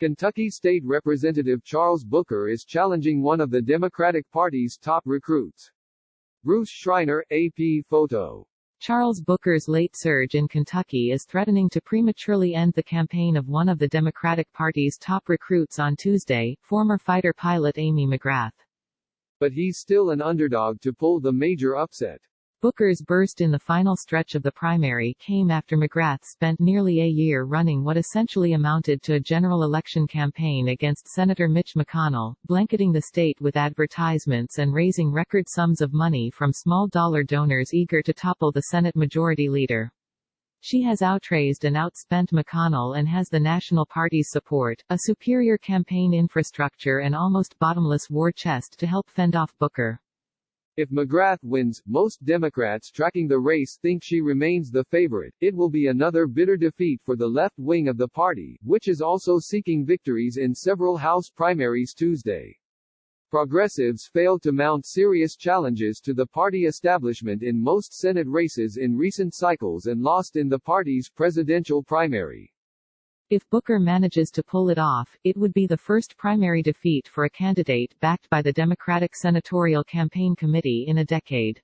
Kentucky State Representative Charles Booker is challenging one of the Democratic Party's top recruits. Bruce Schreiner, AP photo. Charles Booker's late surge in Kentucky is threatening to prematurely end the campaign of one of the Democratic Party's top recruits on Tuesday, former fighter pilot Amy McGrath. But he's still an underdog to pull the major upset. Booker's burst in the final stretch of the primary came after McGrath spent nearly a year running what essentially amounted to a general election campaign against Senator Mitch McConnell, blanketing the state with advertisements and raising record sums of money from small-dollar donors eager to topple the Senate Majority Leader. She has outraised and outspent McConnell and has the National Party's support, a superior campaign infrastructure and almost bottomless war chest to help fend off Booker. If McGrath wins, most Democrats tracking the race think she remains the favorite. It will be another bitter defeat for the left wing of the party, which is also seeking victories in several House primaries Tuesday. Progressives failed to mount serious challenges to the party establishment in most Senate races in recent cycles and lost in the party's presidential primary. If Booker manages to pull it off, it would be the first primary defeat for a candidate backed by the Democratic Senatorial Campaign Committee in a decade.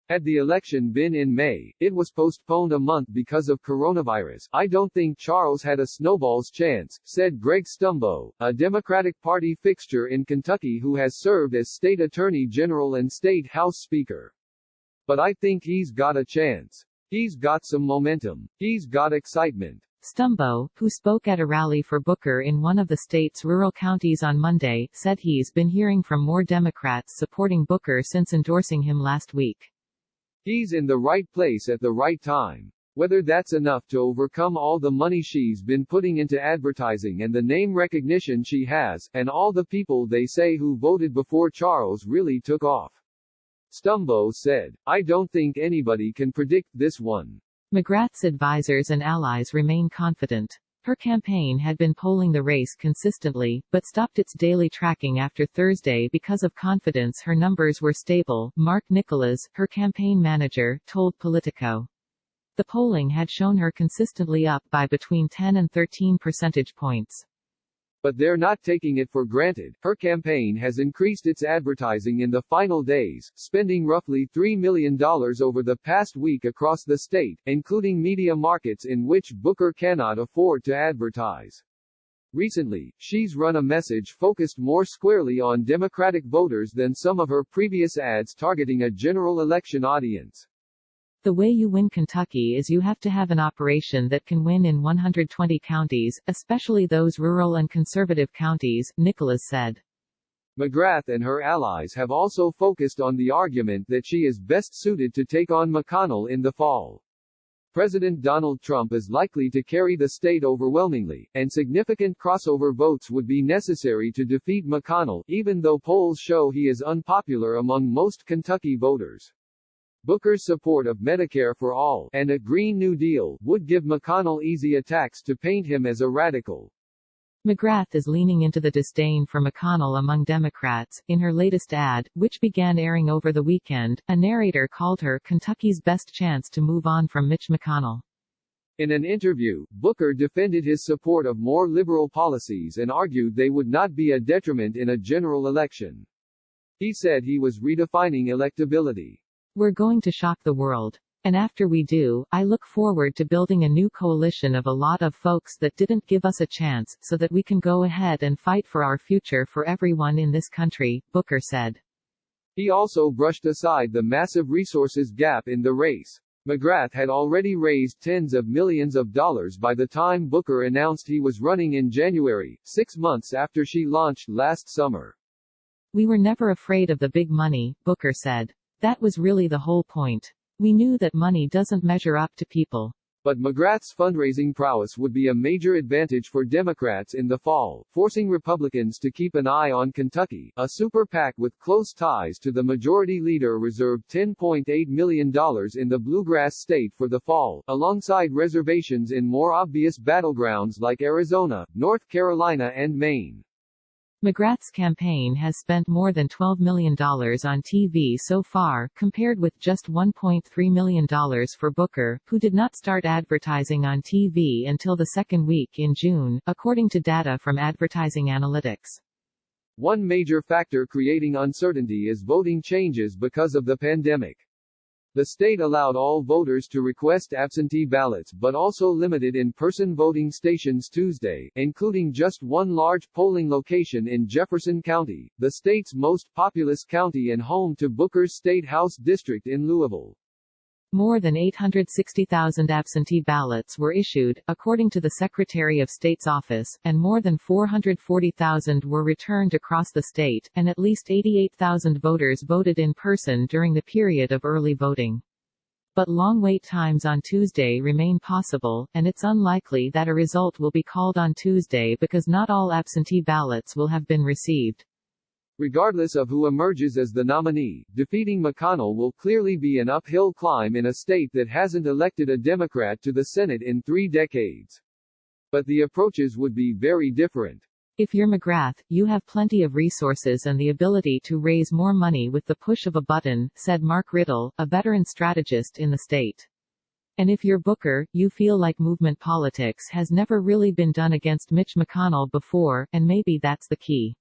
Had the election been in May, it was postponed a month because of coronavirus. I don't think Charles had a snowball's chance, said Greg Stumbo, a Democratic Party fixture in Kentucky who has served as state attorney general and state House Speaker. But I think he's got a chance. He's got some momentum. He's got excitement. Stumbo, who spoke at a rally for Booker in one of the state's rural counties on Monday, said he's been hearing from more Democrats supporting Booker since endorsing him last week. He's in the right place at the right time. Whether that's enough to overcome all the money she's been putting into advertising and the name recognition she has, and all the people they say who voted before Charles really took off. Stumbo said, I don't think anybody can predict this one. McGrath's advisors and allies remain confident. Her campaign had been polling the race consistently, but stopped its daily tracking after Thursday because of confidence her numbers were stable, Mark Nicholas, her campaign manager, told Politico. The polling had shown her consistently up by between 10 and 13 percentage points. But they're not taking it for granted. Her campaign has increased its advertising in the final days, spending roughly $3 million over the past week across the state, including media markets in which Booker cannot afford to advertise. Recently, she's run a message focused more squarely on Democratic voters than some of her previous ads targeting a general election audience. The way you win Kentucky is you have to have an operation that can win in 120 counties, especially those rural and conservative counties, Nicholas said. McGrath and her allies have also focused on the argument that she is best suited to take on McConnell in the fall. President Donald Trump is likely to carry the state overwhelmingly, and significant crossover votes would be necessary to defeat McConnell, even though polls show he is unpopular among most Kentucky voters. Booker's support of Medicare for All and a Green New Deal would give McConnell easy attacks to paint him as a radical. McGrath is leaning into the disdain for McConnell among Democrats. In her latest ad, which began airing over the weekend, a narrator called her Kentucky's best chance to move on from Mitch McConnell. In an interview, Booker defended his support of more liberal policies and argued they would not be a detriment in a general election. He said he was redefining electability. We're going to shock the world. And after we do, I look forward to building a new coalition of a lot of folks that didn't give us a chance, so that we can go ahead and fight for our future for everyone in this country, Booker said. He also brushed aside the massive resources gap in the race. McGrath had already raised tens of millions of dollars by the time Booker announced he was running in January, 6 months after she launched last summer. We were never afraid of the big money, Booker said. That was really the whole point. We knew that money doesn't measure up to people. But McGrath's fundraising prowess would be a major advantage for Democrats in the fall, forcing Republicans to keep an eye on Kentucky. A super PAC with close ties to the majority leader reserved $10.8 million in the bluegrass state for the fall, alongside reservations in more obvious battlegrounds like Arizona, North Carolina and Maine. McGrath's campaign has spent more than $12 million on TV so far, compared with just $1.3 million for Booker, who did not start advertising on TV until the second week in June, according to data from Advertising Analytics. One major factor creating uncertainty is voting changes because of the pandemic. The state allowed all voters to request absentee ballots but also limited in-person voting stations Tuesday, including just one large polling location in Jefferson County, the state's most populous county and home to Booker's State House district in Louisville. More than 860,000 absentee ballots were issued, according to the Secretary of State's office, and more than 440,000 were returned across the state, and at least 88,000 voters voted in person during the period of early voting. But long wait times on Tuesday remain possible, and it's unlikely that a result will be called on Tuesday because not all absentee ballots will have been received. Regardless of who emerges as the nominee, defeating McConnell will clearly be an uphill climb in a state that hasn't elected a Democrat to the Senate in 3 decades. But the approaches would be very different. If you're McGrath, you have plenty of resources and the ability to raise more money with the push of a button, said Mark Riddle, a veteran strategist in the state. And if you're Booker, you feel like movement politics has never really been done against Mitch McConnell before, and maybe that's the key.